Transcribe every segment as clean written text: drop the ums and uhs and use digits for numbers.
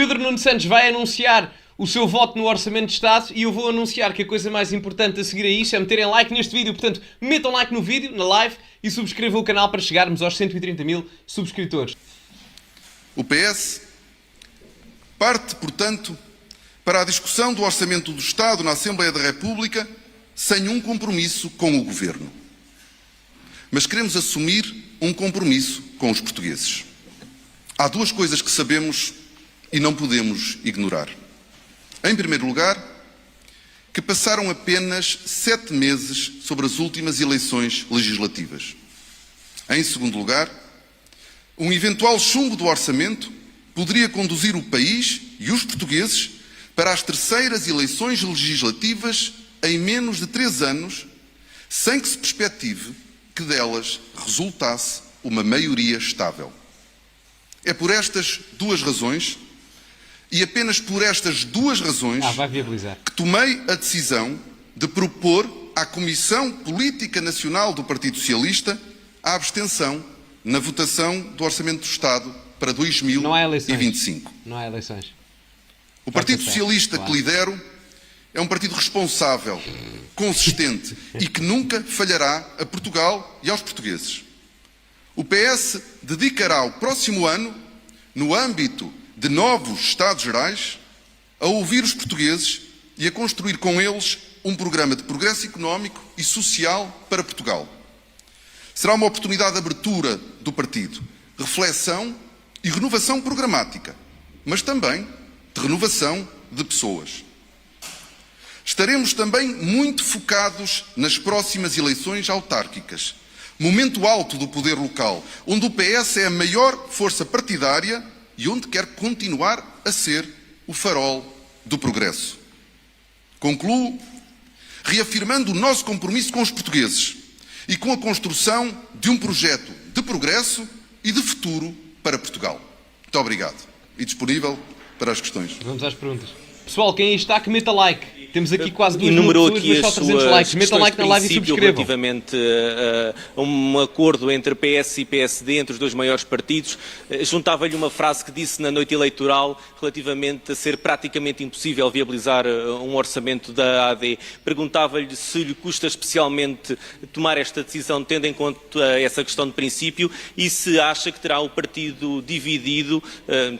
Pedro Nuno Santos vai anunciar o seu voto no Orçamento de Estado e eu vou anunciar que a coisa mais importante a seguir a isso é meterem like neste vídeo. Portanto, metam like no vídeo, na live, e subscrevam o canal para chegarmos aos 130 mil subscritores. O PS parte, portanto, para a discussão do Orçamento do Estado na Assembleia da República sem um compromisso com o Governo. Mas queremos assumir um compromisso com os portugueses. Há duas coisas que sabemos e não podemos ignorar. Em primeiro lugar, que passaram apenas 7 meses sobre as últimas eleições legislativas. Em segundo lugar, um eventual chumbo do orçamento poderia conduzir o país e os portugueses para as terceiras eleições legislativas em menos de 3 anos, sem que se perspective que delas resultasse uma maioria estável. É por estas duas razões, e apenas por estas duas razões, que tomei a decisão de propor à Comissão Política Nacional do Partido Socialista a abstenção na votação do Orçamento do Estado para 2025. Não há eleições. O Partido Socialista que lidero é um partido responsável, consistente e que nunca falhará a Portugal e aos portugueses. O PS dedicará o próximo ano, no âmbito de novos Estados Gerais, a ouvir os portugueses e a construir com eles um programa de progresso económico e social para Portugal. Será uma oportunidade de abertura do partido, reflexão e renovação programática, mas também de renovação de pessoas. Estaremos também muito focados nas próximas eleições autárquicas, momento alto do poder local, onde o PS é a maior força partidária e onde quer continuar a ser o farol do progresso. Concluo reafirmando o nosso compromisso com os portugueses e com a construção de um projeto de progresso e de futuro para Portugal. Muito obrigado. E disponível para as questões. Vamos às perguntas. Pessoal, quem aí está, que meta like. Temos aqui quase 2 mil pessoas, mas só 300 likes. Metam like na live e subscrevam. Relativamente a um acordo entre PS e PSD, entre os dois maiores partidos, juntava-lhe uma frase que disse na noite eleitoral relativamente a ser praticamente impossível viabilizar um orçamento da AD. Perguntava-lhe se lhe custa especialmente tomar esta decisão, tendo em conta essa questão de princípio, e se acha que terá o partido dividido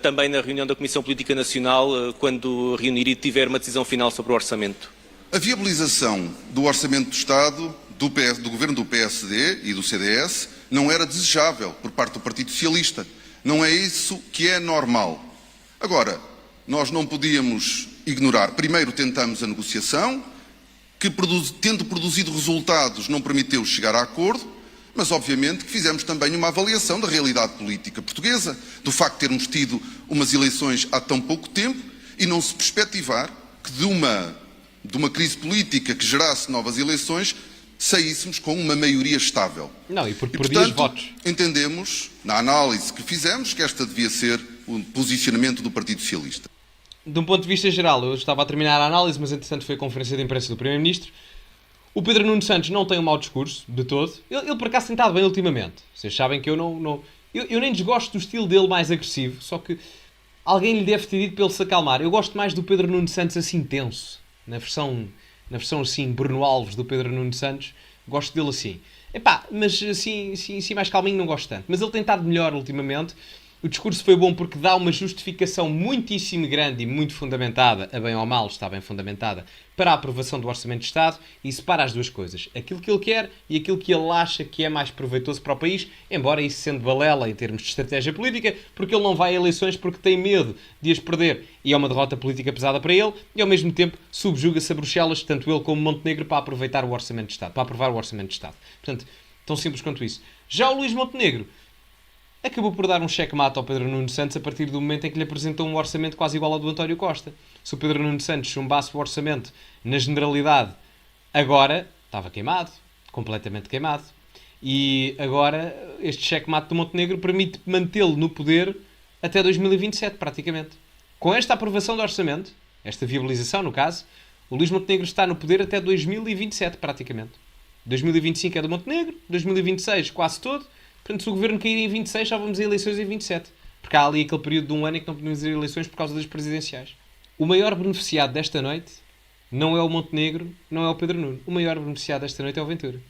também na reunião da Comissão Política Nacional, quando reunir e tiver uma decisão final sobre o orçamento. A viabilização do Orçamento do Estado, do Governo do PSD e do CDS, não era desejável por parte do Partido Socialista. Não é isso que é normal. Agora, nós não podíamos ignorar. Primeiro tentamos a negociação, que tendo produzido resultados não permitiu chegar a acordo, mas obviamente que fizemos também uma avaliação da realidade política portuguesa, do facto de termos tido umas eleições há tão pouco tempo e não se perspectivar que de uma crise política que gerasse novas eleições, saíssemos com uma maioria estável. Não, e porque perdias votos. Entendemos, na análise que fizemos, que esta devia ser o posicionamento do Partido Socialista. De um ponto de vista geral, eu estava a terminar a análise, mas entretanto foi a conferência de imprensa do Primeiro-Ministro. O Pedro Nuno Santos não tem um mau discurso, de todo. Ele por acaso tem estado bem ultimamente. Vocês sabem que eu eu nem desgosto do estilo dele mais agressivo, só que alguém lhe deve ter dito para ele se acalmar. Eu gosto mais do Pedro Nuno Santos assim tenso. Na versão assim, Bruno Alves do Pedro Nuno Santos, gosto dele assim. Epá, mas assim mais calminho não gosto tanto. Mas ele tem estado melhor ultimamente. O discurso foi bom porque dá uma justificação muitíssimo grande e muito fundamentada, a bem ou mal está bem fundamentada, para a aprovação do Orçamento de Estado e separa as duas coisas. Aquilo que ele quer e aquilo que ele acha que é mais proveitoso para o país, embora isso sendo balela em termos de estratégia política, porque ele não vai a eleições porque tem medo de as perder e é uma derrota política pesada para ele, e ao mesmo tempo subjuga-se a Bruxelas, tanto ele como Montenegro, para aproveitar o Orçamento de Estado, para aprovar o Orçamento de Estado. Portanto, tão simples quanto isso. Já o Luís Montenegro acabou por dar um cheque-mate ao Pedro Nuno Santos a partir do momento em que lhe apresentou um orçamento quase igual ao do António Costa. Se o Pedro Nuno Santos chumbasse o orçamento na generalidade, agora estava queimado, completamente queimado. E agora este cheque-mate do Montenegro permite mantê-lo no poder até 2027, praticamente. Com esta aprovação do orçamento, esta viabilização no caso, o Luís Montenegro está no poder até 2027, praticamente. 2025 é do Montenegro, 2026 quase todo. Portanto, se o governo cair em 26, já vamos a eleições em 27. Porque há ali aquele período de um ano em que não podemos fazer eleições por causa das presidenciais. O maior beneficiado desta noite não é o Montenegro, não é o Pedro Nuno. O maior beneficiado desta noite é o Ventura.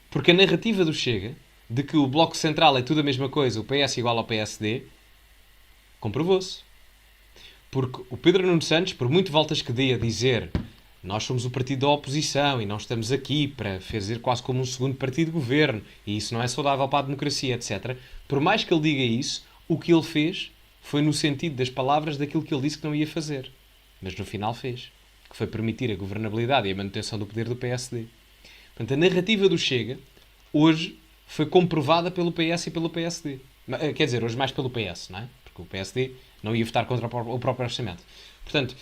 Porque a narrativa do Chega, de que o Bloco Central é tudo a mesma coisa, o PS igual ao PSD, comprovou-se. Porque o Pedro Nuno Santos, por muito voltas que dê a dizer nós somos o partido da oposição e não estamos aqui para fazer quase como um segundo partido de governo e isso não é saudável para a democracia, etc. Por mais que ele diga isso, o que ele fez foi no sentido das palavras daquilo que ele disse que não ia fazer. Mas no final fez. Que foi permitir a governabilidade e a manutenção do poder do PSD. Portanto, a narrativa do Chega, hoje, foi comprovada pelo PS e pelo PSD. Quer dizer, hoje mais pelo PS, não é? Porque o PSD não ia votar contra o próprio orçamento. Portanto,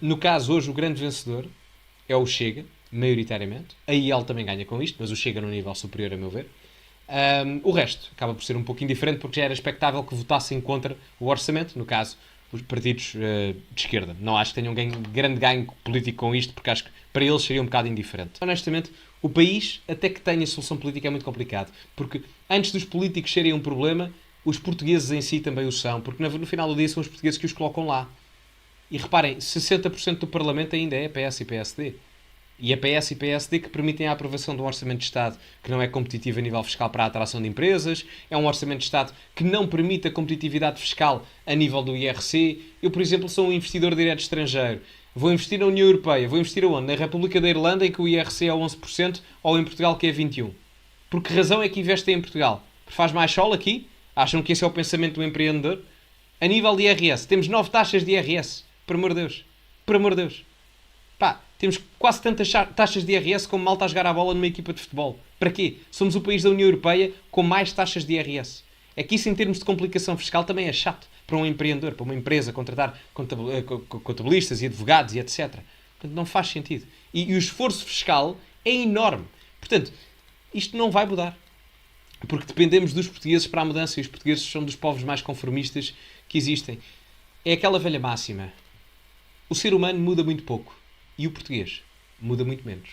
no caso, hoje, o grande vencedor é o Chega, maioritariamente. A IEL também ganha com isto, mas o Chega num nível superior, a meu ver. O resto acaba por ser um pouco indiferente, porque já era expectável que votassem contra o orçamento, no caso, os partidos de esquerda. Não acho que tenham grande ganho político com isto, porque acho que para eles seria um bocado indiferente. Honestamente, o país, até que tenha solução política, é muito complicado. Porque antes dos políticos serem um problema, os portugueses em si também o são. Porque no final do dia são os portugueses que os colocam lá. E reparem, 60% do Parlamento ainda é PS e PSD. E é PS e PSD que permitem a aprovação de um Orçamento de Estado que não é competitivo a nível fiscal para a atração de empresas, é um Orçamento de Estado que não permite a competitividade fiscal a nível do IRC. Eu, por exemplo, sou um investidor direto estrangeiro. Vou investir na União Europeia. Vou investir aonde? Na República da Irlanda, em que o IRC é 11%, ou em Portugal, que é 21%. Por que razão é que investem em Portugal? Porque faz mais sol aqui? Acham que esse é o pensamento do empreendedor? A nível de IRS, temos 9 taxas de IRS. Por amor de Deus. Por amor de Deus. Pá, temos quase tantas taxas de IRS como malta a jogar a bola numa equipa de futebol. Para quê? Somos o país da União Europeia com mais taxas de IRS. É que isso, em termos de complicação fiscal, também é chato para um empreendedor, para uma empresa, contratar contabilistas e advogados e etc. Portanto, não faz sentido. E o esforço fiscal é enorme. Portanto, isto não vai mudar. Porque dependemos dos portugueses para a mudança e os portugueses são dos povos mais conformistas que existem. É aquela velha máxima. O ser humano muda muito pouco. E o português muda muito menos.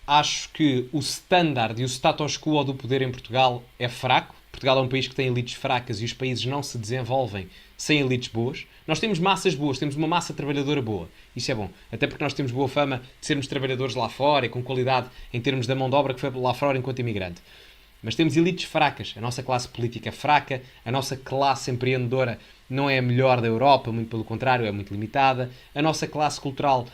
Acho que o standard e o status quo do poder em Portugal é fraco. Portugal é um país que tem elites fracas e os países não se desenvolvem sem elites boas. Nós temos massas boas, temos uma massa trabalhadora boa. Isso é bom. Até porque nós temos boa fama de sermos trabalhadores lá fora e com qualidade em termos da mão de obra que foi lá fora enquanto imigrante. Mas temos elites fracas. A nossa classe política é fraca, a nossa classe empreendedora não é a melhor da Europa, muito pelo contrário, é muito limitada. A nossa classe cultural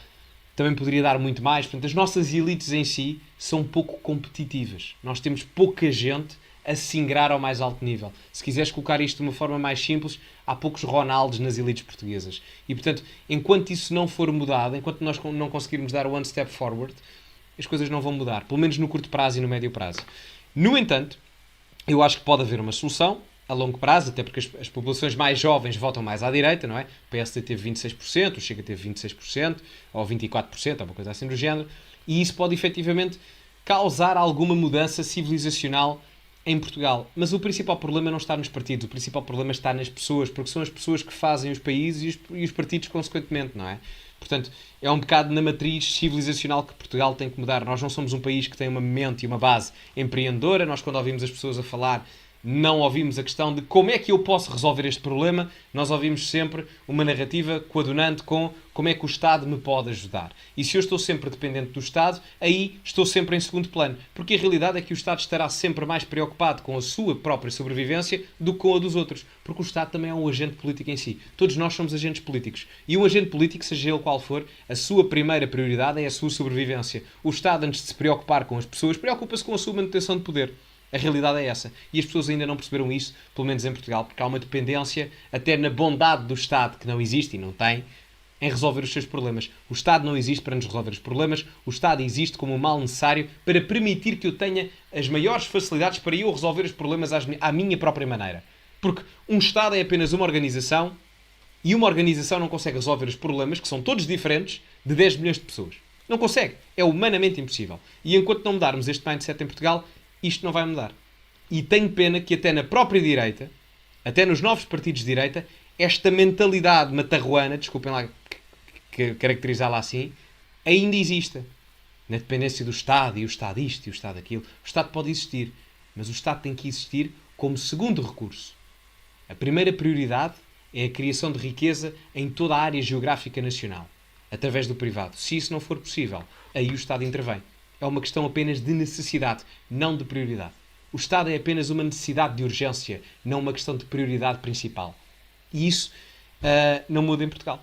também poderia dar muito mais. Portanto, as nossas elites em si são pouco competitivas. Nós temos pouca gente a se ingrar ao mais alto nível. Se quiseres colocar isto de uma forma mais simples, há poucos Ronaldos nas elites portuguesas. E, portanto, enquanto isso não for mudado, enquanto nós não conseguirmos dar o one step forward, as coisas não vão mudar. Pelo menos no curto prazo e no médio prazo. No entanto, eu acho que pode haver uma solução a longo prazo, até porque as populações mais jovens votam mais à direita, não é? O PSD teve 26%, o Chega teve 26%, ou 24%, alguma coisa assim do género, e isso pode efetivamente causar alguma mudança civilizacional em Portugal. Mas o principal problema não está nos partidos, o principal problema está nas pessoas, porque são as pessoas que fazem os países e os partidos consequentemente, não é? Portanto, é um bocado na matriz civilizacional que Portugal tem que mudar. Nós não somos um país que tem uma mente e uma base empreendedora. Nós, quando ouvimos as pessoas a falar, não ouvimos a questão de como é que eu posso resolver este problema. Nós ouvimos sempre uma narrativa coadunante com como é que o Estado me pode ajudar. E se eu estou sempre dependente do Estado, aí estou sempre em segundo plano. Porque a realidade é que o Estado estará sempre mais preocupado com a sua própria sobrevivência do que com a dos outros. Porque o Estado também é um agente político em si. Todos nós somos agentes políticos. E um agente político, seja ele qual for, a sua primeira prioridade é a sua sobrevivência. O Estado, antes de se preocupar com as pessoas, preocupa-se com a sua manutenção de poder. A realidade é essa. E as pessoas ainda não perceberam isso, pelo menos em Portugal, porque há uma dependência, até na bondade do Estado, que não existe e não tem, em resolver os seus problemas. O Estado não existe para nos resolver os problemas, o Estado existe como um mal necessário para permitir que eu tenha as maiores facilidades para eu resolver os problemas à minha própria maneira. Porque um Estado é apenas uma organização e uma organização não consegue resolver os problemas, que são todos diferentes, de 10 milhões de pessoas. Não consegue. É humanamente impossível. E enquanto não mudarmos este mindset em Portugal, isto não vai mudar. E tenho pena que até na própria direita, até nos novos partidos de direita, esta mentalidade matarruana, desculpem lá caracterizá-la assim, ainda exista. Na dependência do Estado, e o Estado isto, e o Estado aquilo. O Estado pode existir, mas o Estado tem que existir como segundo recurso. A primeira prioridade é a criação de riqueza em toda a área geográfica nacional, através do privado. Se isso não for possível, aí o Estado intervém. É uma questão apenas de necessidade, não de prioridade. O Estado é apenas uma necessidade de urgência, não uma questão de prioridade principal. E isso não muda em Portugal.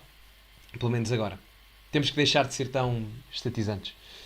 Pelo menos agora. Temos que deixar de ser tão estatizantes.